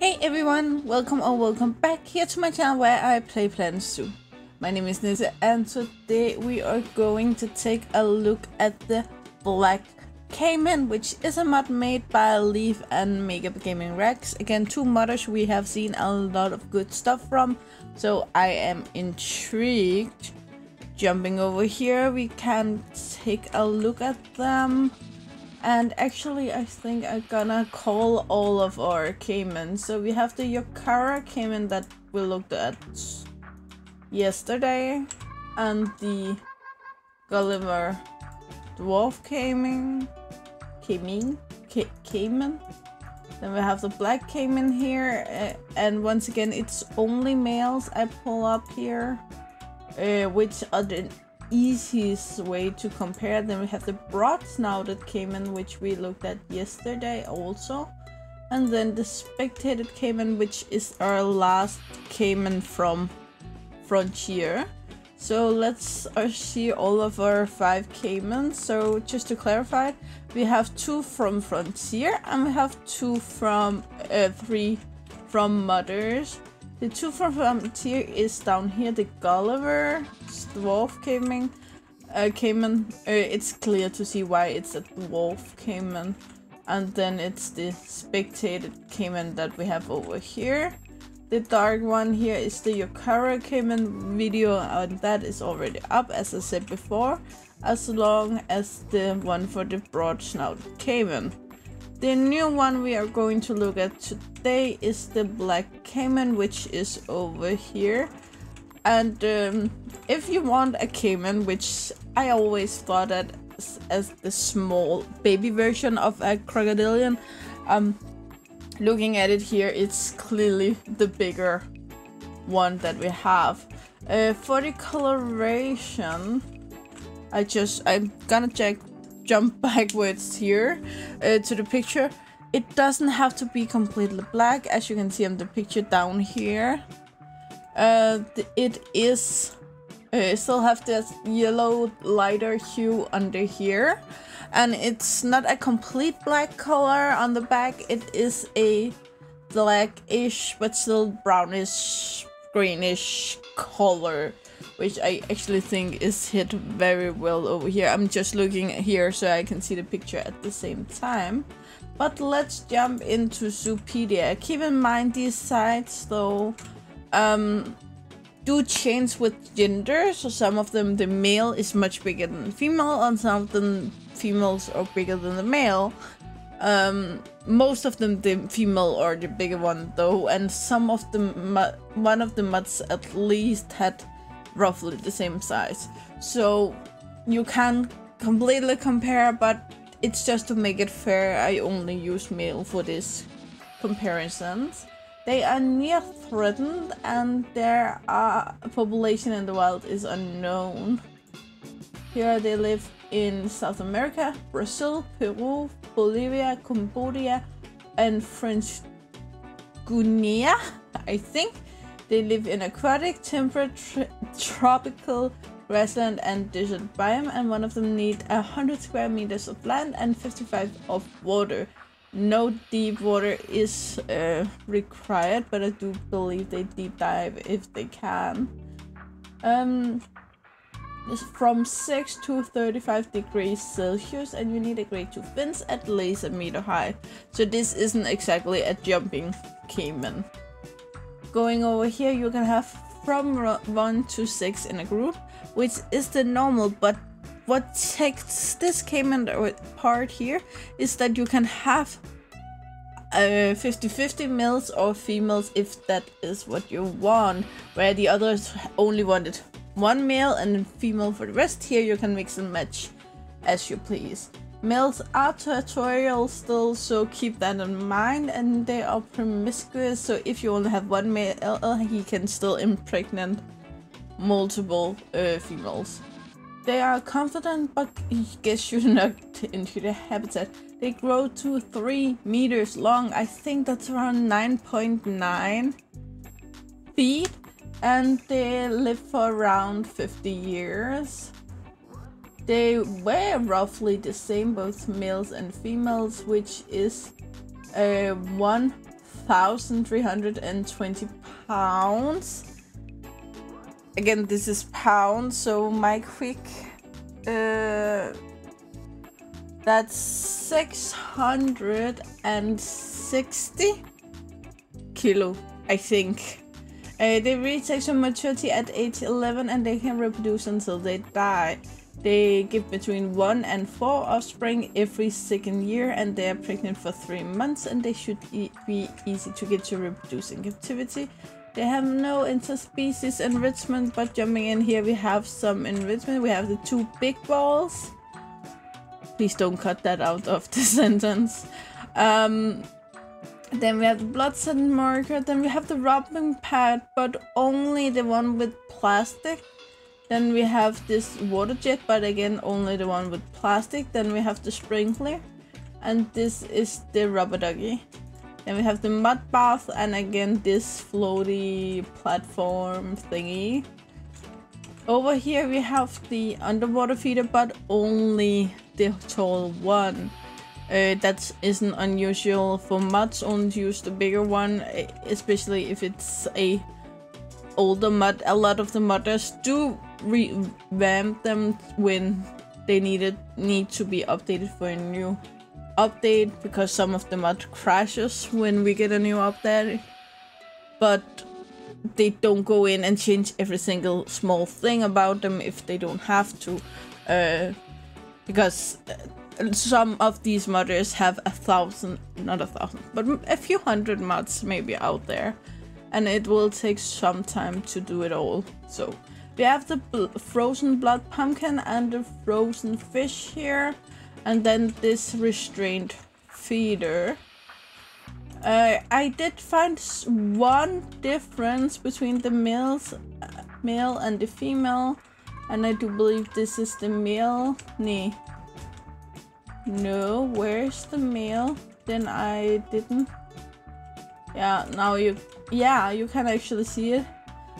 Hey everyone, welcome or welcome back here to my channel where I play Plants Zoo. My name is Nisse and today we are going to take a look at the Black Caiman, which is a mod made by Leaf and MegaGamingRex. Again, two modders we have seen a lot of good stuff from, so I am intrigued. Jumping over here, we can take a look at them. And actually, I think I'm gonna call all of our Caiman. So we have the Yokara Caiman that we looked at yesterday, and the Gulliver Dwarf Caiman. Then we have the Black Caiman here, and once again, it's only males I pull up here, which are the easiest way to compare. Then we have the broad-snouted Caiman, which we looked at yesterday also, and then the spectated Caiman, which is our last Caiman from Frontier. So let's see all of our 5 Caimans. So just to clarify, we have 2 from Frontier and we have 2 from 3 from Modders. The 2 from Frontier is down here, the Gulliver Dwarf Caiman. It's clear to see why it's a Dwarf Caiman. And then it's the spectated Caiman that we have over here. The dark one here is the Yokara Caiman video, and that is already up, as I said before, as long as the one for the broad-snouted Caiman. The new one we are going to look at today is the Black Caiman, which is over here. And if you want a Caiman, which I always thought that as the small baby version of a crocodilian, looking at it here, it's clearly the bigger one that we have. For the coloration, I'm gonna jump backwards here to the picture. It doesn't have to be completely black, as you can see on the picture down here. It is still have this yellow lighter hue under here, and it's not a complete black color on the back. It is a blackish but still brownish greenish color, which I actually think is hit very well over here. I'm just looking here so I can see the picture at the same time. But let's jump into Zoopedia. Keep in mind these sites though do change with gender. So some of them the male is much bigger than the female, and some of them females are bigger than the male. Most of them the female are the bigger one though, and some of them, one of the mods at least had roughly the same size. So you can't completely compare, but it's just to make it fair, I only use male for this comparisons. They are near threatened and their population in the wild is unknown. Here they live in South America, Brazil, Peru, Bolivia, Cambodia, and French Guiana, I think. They live in aquatic, temperate, tropical, grassland, and desert biome, and one of them needs 100 square meters of land and 55 of water. No deep water is required, but I do believe they deep dive if they can. It's from 6 to 35 degrees Celsius, and you need a grade 2 fence at least a meter high. So this isn't exactly a jumping Caiman. Going over here, you can have from 1 to 6 in a group, which is the normal, but what takes this Caiman apart here is that you can have 50-50 males or females if that is what you want, where the others only wanted one male and female for the rest. Here you can mix and match as you please. Males are territorial still, so keep that in mind, and they are promiscuous, so if you only have one male, he can still impregnate multiple females. They are confident, but get you knocked into their habitat. They grow to 3 meters long. I think that's around 9.9 feet, and they live for around 50 years. They weigh roughly the same, both males and females, which is 1 1,320 pounds. Again, this is pounds, so my quick, that's 660 kilo, I think. They reach sexual maturity at age 11 and they can reproduce until they die. They give between 1 and 4 offspring every second year, and they are pregnant for 3 months, and they should be easy to get to reproduce in captivity. They have no interspecies enrichment, but jumping in here we have some enrichment. We have the 2 big balls. Please don't cut that out of the sentence. Then we have the blood cell marker. Then we have the rubbing pad, but only the one with plastic. Then we have this water jet, but again only the one with plastic. Then we have the sprinkler, and this is the rubber ducky. Then we have the mud bath, and again this floaty platform thingy. Over here we have the underwater feeder, but only the tall one. That isn't unusual for mods. Only use the bigger one, especially if it's a older mod. A lot of the modders do revamp them when they need to be updated for a new update, because some of the mod crashes when we get a new update, but they don't go in and change every single small thing about them if they don't have to, because some of these modders have not a thousand, but a few hundred mods maybe out there, and it will take some time to do it all. So we have the frozen blood pumpkin and the frozen fish here, and then this restrained feeder. I did find one difference between the male and the female, and I do believe this is the male. No, where's the male? Then I didn't. Yeah, now you can actually see it,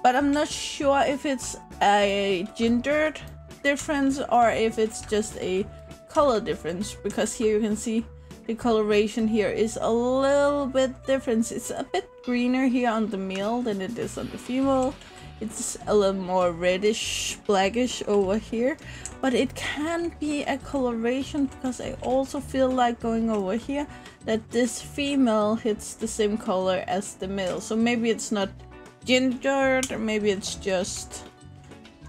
but I'm not sure if it's a gendered difference or if it's just a color difference, because here you can see the coloration here is a little bit different. It's a bit greener here on the male than it is on the female. It's a little more reddish, blackish over here, but it can be a coloration, because I also feel like going over here that this female hits the same color as the male. So maybe it's not gendered, or maybe it's just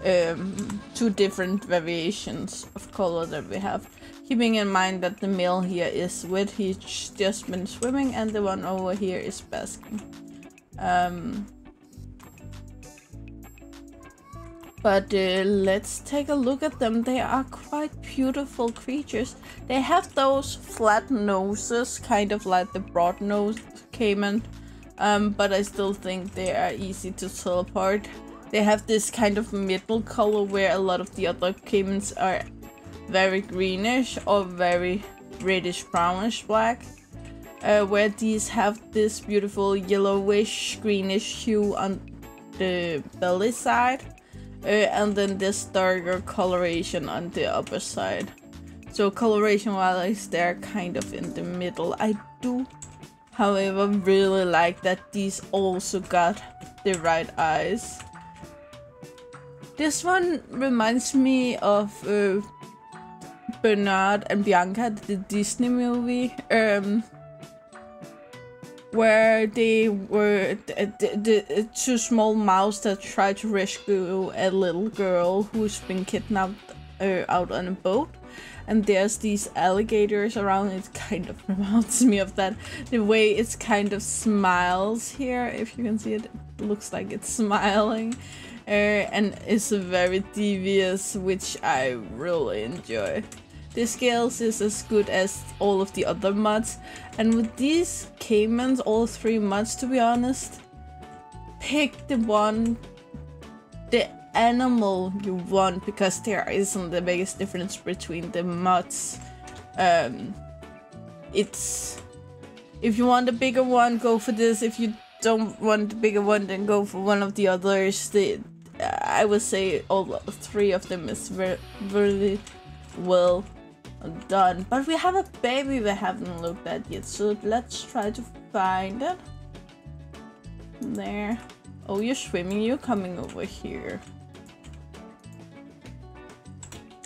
2 different variations of color that we have. Keeping in mind that the male here is wet, he's just been swimming, and the one over here is basking. But let's take a look at them. They are quite beautiful creatures. They have those flat noses, kind of like the broad-nosed caiman, but I still think they are easy to tell apart. They have this kind of middle color where a lot of the other caimans are very greenish or very reddish brownish black, where these have this beautiful yellowish greenish hue on the belly side. And then this darker coloration on the upper side. So coloration wise they're kind of in the middle. I do, however, really like that these also got the right eyes. This one reminds me of Bernard and Bianca, the Disney movie, where they were the 2 small mice that tried to rescue a little girl who's been kidnapped out on a boat, and there's these alligators around. It kind of reminds me of that. The way it kind of smiles here, if you can see it, it looks like it's smiling, and it's very devious, which I really enjoy. The scales is as good as all of the other mods, and with these caimans, all 3 mods, to be honest, pick the animal you want, because there isn't the biggest difference between the mods. It's, if you want a bigger one, go for this. If you don't want the bigger one, then go for one of the others. I would say all 3 of them is really well done. But we have a baby we haven't looked at yet, so let's try to find it. there. Oh, you're swimming, you're coming over here.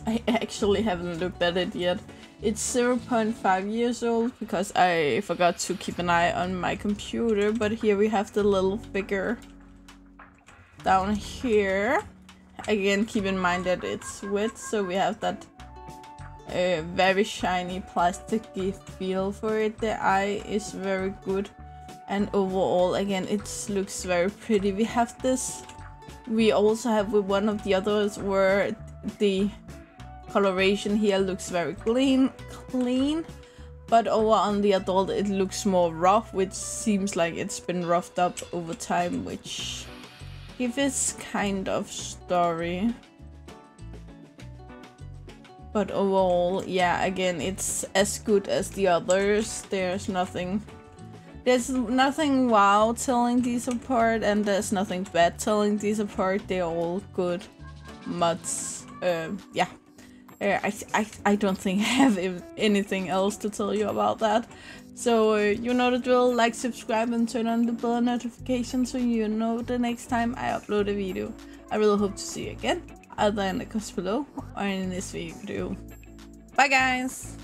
I actually haven't looked at it yet. It's 0.5 years old because I forgot to keep an eye on my computer, but here we have the little figure down here. Again, keep in mind that it's wet, so we have that very shiny plasticky feel for it. The eye is very good, and overall, again, it looks very pretty. We have this, we also have with one of the others where the coloration here looks very clean, but over on the adult it looks more rough, which seems like it's been roughed up over time, which gives this kind of story. But overall, yeah, again, it's as good as the others. There's nothing wow telling these apart, and there's nothing bad telling these apart. They're all good mods. Yeah. I don't think I have anything else to tell you about that. So you know the drill, like, subscribe and turn on the bell notification so you know the next time I upload a video. I really hope to see you again, either in the comments below or in this video. Bye guys!